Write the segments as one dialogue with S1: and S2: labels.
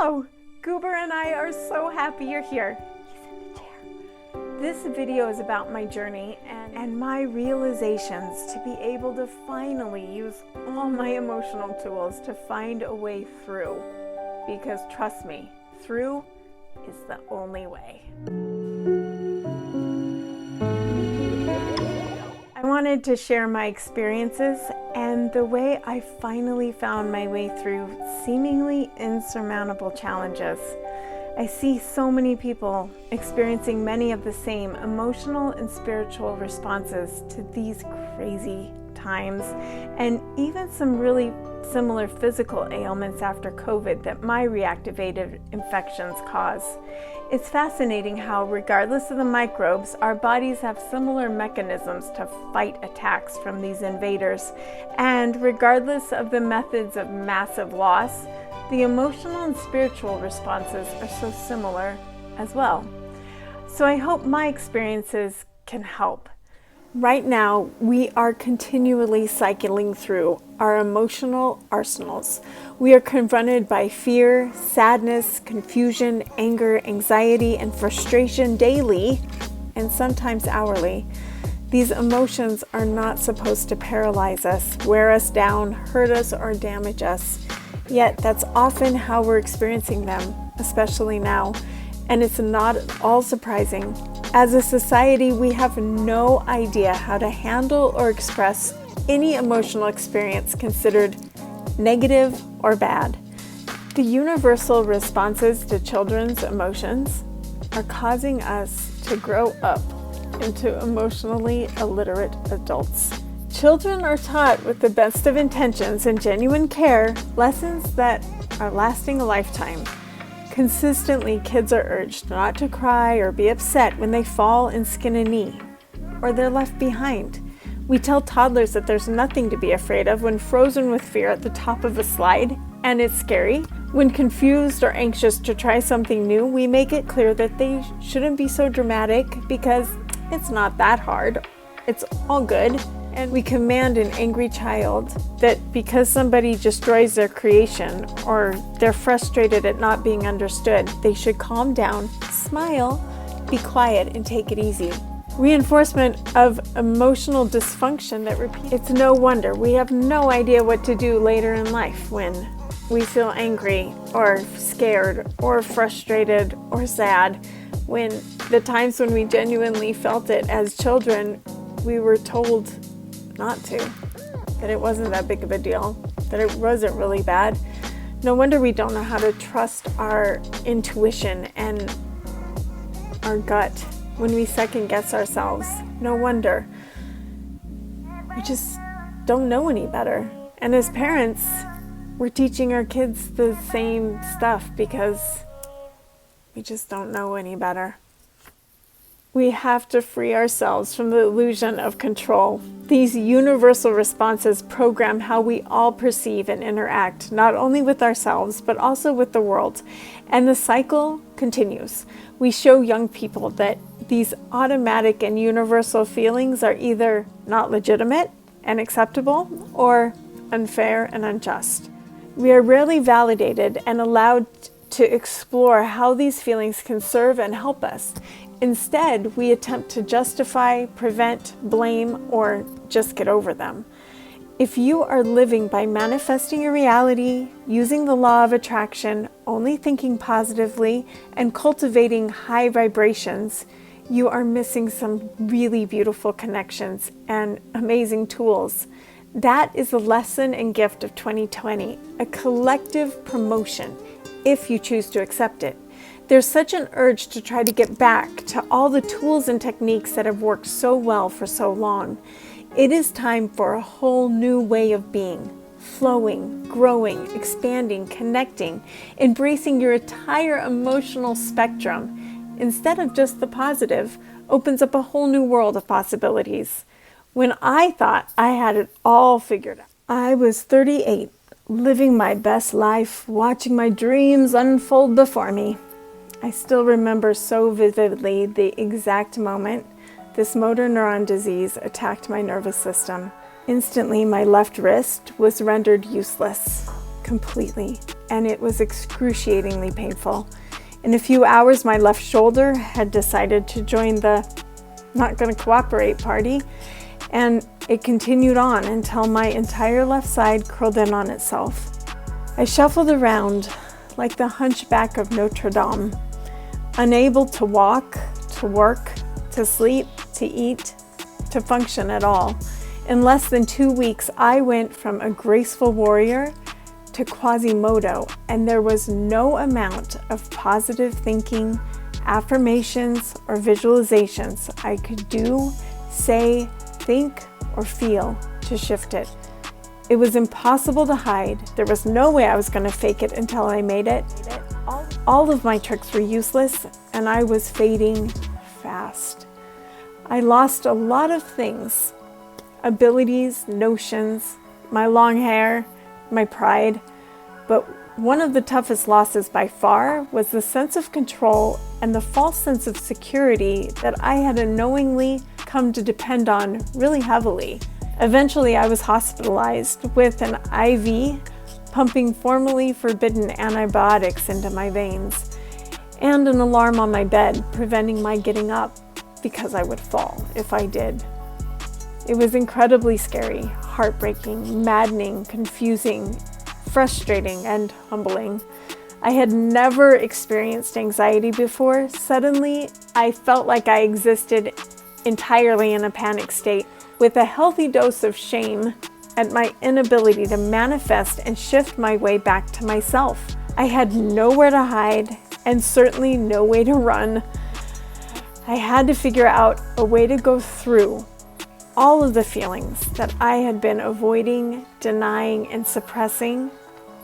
S1: Hello! Goober and I are so happy you're here. He's in the chair. This video is about my journey and my realizations to be able to finally use all my emotional tools to find a way through. Because trust me, through is the only way. I wanted to share my experiences and the way I finally found my way through seemingly insurmountable challenges. I see so many people experiencing many of the same emotional and spiritual responses to these crazy times, and even some really similar physical ailments after COVID that my reactivated infections cause. It's fascinating how, regardless of the microbes, our bodies have similar mechanisms to fight attacks from these invaders. And regardless of the methods of massive loss, the emotional and spiritual responses are so similar as well. So I hope my experiences can help. Right now, we are continually cycling through our emotional arsenals. We are confronted by fear, sadness, confusion, anger, anxiety, and frustration daily, and sometimes hourly. These emotions are not supposed to paralyze us, wear us down, hurt us, or damage us. Yet that's often how we're experiencing them, especially now. And it's not at all surprising. As a society, we have no idea how to handle or express any emotional experience considered negative or bad. The universal responses to children's emotions are causing us to grow up into emotionally illiterate adults. Children are taught with the best of intentions and genuine care lessons that are lasting a lifetime. Consistently, kids are urged not to cry or be upset when they fall and skin a knee, or they're left behind. We tell toddlers that there's nothing to be afraid of when frozen with fear at the top of a slide, and it's scary. When confused or anxious to try something new, we make it clear that they shouldn't be so dramatic because it's not that hard. It's all good. And we command an angry child that because somebody destroys their creation or they're frustrated at not being understood, they should calm down, smile, be quiet, and take it easy. Reinforcement of emotional dysfunction that repeats. It's no wonder we have no idea what to do later in life when we feel angry or scared or frustrated or sad. When the times when we genuinely felt it as children, we were told not to, that it wasn't that big of a deal, that it wasn't really bad. No wonder we don't know how to trust our intuition and our gut when we second guess ourselves. No wonder. We just don't know any better. And as parents, we're teaching our kids the same stuff because we just don't know any better. We have to free ourselves from the illusion of control. These universal responses program how we all perceive and interact, not only with ourselves, but also with the world. And the cycle continues. We show young people that these automatic and universal feelings are either not legitimate and acceptable or unfair and unjust. We are rarely validated and allowed to explore how these feelings can serve and help us. Instead, we attempt to justify, prevent, blame, or just get over them. If you are living by manifesting your reality, using the law of attraction, only thinking positively, and cultivating high vibrations, you are missing some really beautiful connections and amazing tools. That is the lesson and gift of 2020, a collective promotion, if you choose to accept it. There's such an urge to try to get back to all the tools and techniques that have worked so well for so long. It is time for a whole new way of being, flowing, growing, expanding, connecting, embracing your entire emotional spectrum. Instead of just the positive, opens up a whole new world of possibilities. When I thought I had it all figured out, I was 38, living my best life, watching my dreams unfold before me. I still remember so vividly the exact moment this motor neuron disease attacked my nervous system. Instantly, my left wrist was rendered useless, completely. and it was excruciatingly painful. In a few hours, my left shoulder had decided to join the not going to cooperate party, and it continued on until my entire left side curled in on itself. I shuffled around like the hunchback of Notre Dame, unable to walk, to work, to sleep, to eat, to function at all. In less than 2 weeks, I went from a graceful warrior to Quasimodo, and there was no amount of positive thinking, affirmations, or visualizations I could do, say, think, or feel to shift it. It was impossible to hide. There was no way I was going to fake it until I made it. All of my tricks were useless, and I was fading fast. I lost a lot of things: abilities, notions, my long hair, my pride. But one of the toughest losses by far was the sense of control and the false sense of security that I had unknowingly come to depend on really heavily. Eventually, I was hospitalized with an IV pumping formerly forbidden antibiotics into my veins, and an alarm on my bed preventing my getting up because I would fall if I did. It was incredibly scary, heartbreaking, maddening, confusing, frustrating, and humbling. I had never experienced anxiety before. Suddenly, I felt like I existed entirely in a panic state, with a healthy dose of shame at my inability to manifest and shift my way back to myself. I had nowhere to hide, and certainly no way to run. I had to figure out a way to go through all of the feelings that I had been avoiding, denying, and suppressing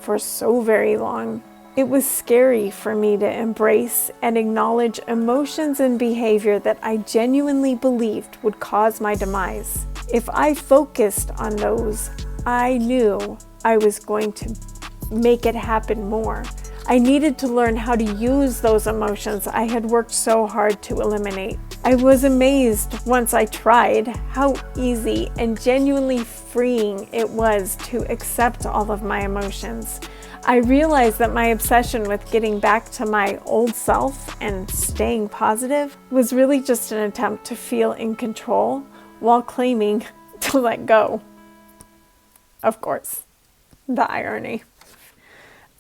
S1: for so very long. It was scary for me to embrace and acknowledge emotions and behavior that I genuinely believed would cause my demise. If I focused on those, I knew I was going to make it happen more. I needed to learn how to use those emotions I had worked so hard to eliminate. I was amazed once I tried how easy and genuinely freeing it was to accept all of my emotions. I realized that my obsession with getting back to my old self and staying positive was really just an attempt to feel in control while claiming to let go. Of course, the irony.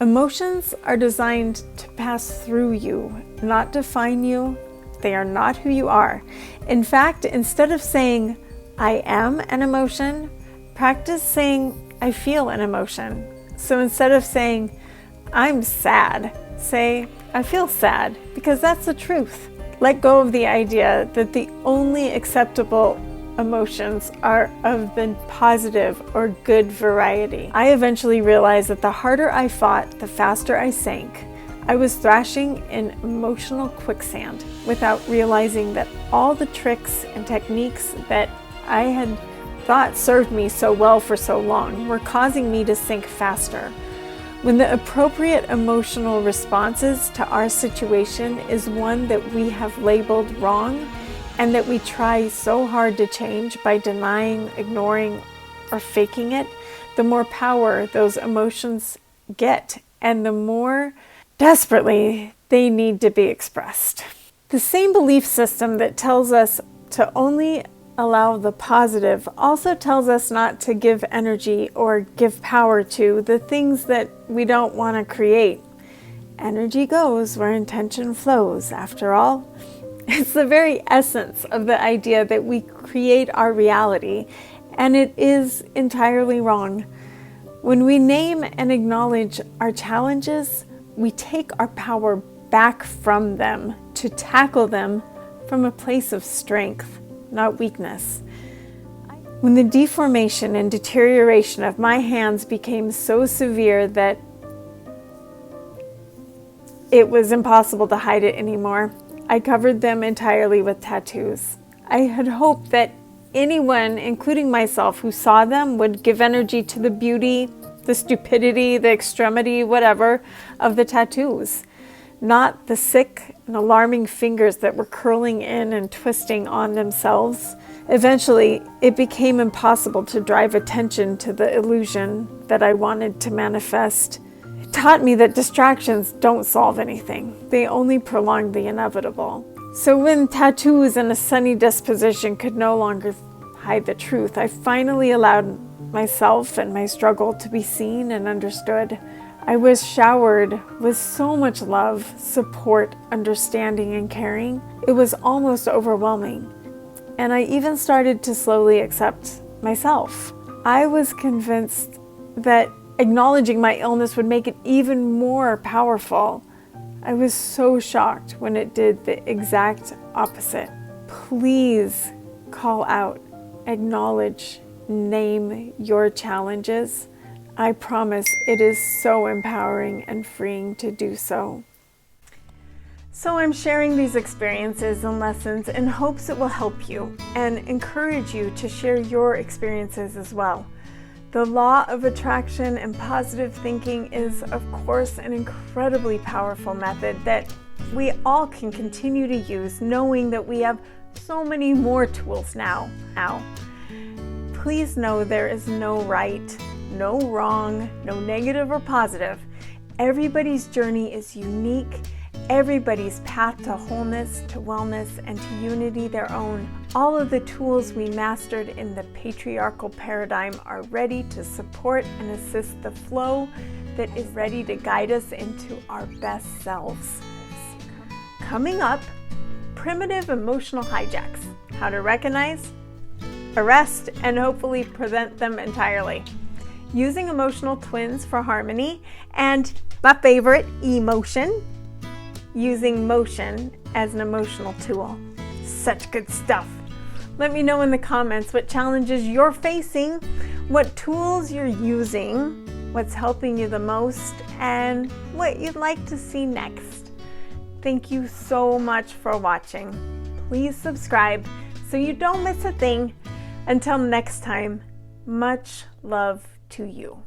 S1: Emotions are designed to pass through you, not define you. They are not who you are. In fact, instead of saying, I am an emotion, practice saying, I feel an emotion. So instead of saying, I'm sad, say, I feel sad, because that's the truth. Let go of the idea that the only acceptable emotions are of the positive or good variety. I eventually realized that the harder I fought, the faster I sank. I was thrashing in emotional quicksand without realizing that all the tricks and techniques that I had thought served me so well for so long were causing me to sink faster. When the appropriate emotional responses to our situation is one that we have labeled wrong and that we try so hard to change by denying, ignoring, or faking it, the more power those emotions get and the more desperately they need to be expressed. The same belief system that tells us to only allow the positive also tells us not to give energy or give power to the things that we don't want to create. Energy goes where intention flows, after all. It's the very essence of the idea that we create our reality, and it is entirely wrong. When we name and acknowledge our challenges, we take our power back from them to tackle them from a place of strength, not weakness. When the deformation and deterioration of my hands became so severe that it was impossible to hide it anymore, I covered them entirely with tattoos. I had hoped that anyone, including myself, who saw them would give energy to the beauty, the stupidity, the extremity, whatever, of the tattoos, not the sick and alarming fingers that were curling in and twisting on themselves. Eventually, it became impossible to drive attention to the illusion that I wanted to manifest. taught me that distractions don't solve anything. They only prolong the inevitable. So when tattoos and a sunny disposition could no longer hide the truth, I finally allowed myself and my struggle to be seen and understood. I was showered with so much love, support, understanding, and caring. It was almost overwhelming. And I even started to slowly accept myself. I was convinced that acknowledging my illness would make it even more powerful. I was so shocked when it did the exact opposite. Please call out, acknowledge, name your challenges. I promise it is so empowering and freeing to do so. So I'm sharing these experiences and lessons in hopes it will help you and encourage you to share your experiences as well. The law of attraction and positive thinking is, of course, an incredibly powerful method that we all can continue to use, knowing that we have so many more tools now. Please know there is no right, no wrong, no negative or positive. Everybody's journey is unique. Everybody's path to wholeness, to wellness, and to unity their own. All of the tools we mastered in the patriarchal paradigm are ready to support and assist the flow that is ready to guide us into our best selves. Coming up, primitive emotional hijacks. How to recognize, arrest, and hopefully prevent them entirely. Using emotional twins for harmony, and my favorite, emotion. Using motion as an emotional tool. Such good stuff. Let me know in the comments what challenges you're facing, what tools you're using, what's helping you the most, and what you'd like to see next. Thank you so much for watching. Please subscribe so you don't miss a thing. Until next time, much love to you.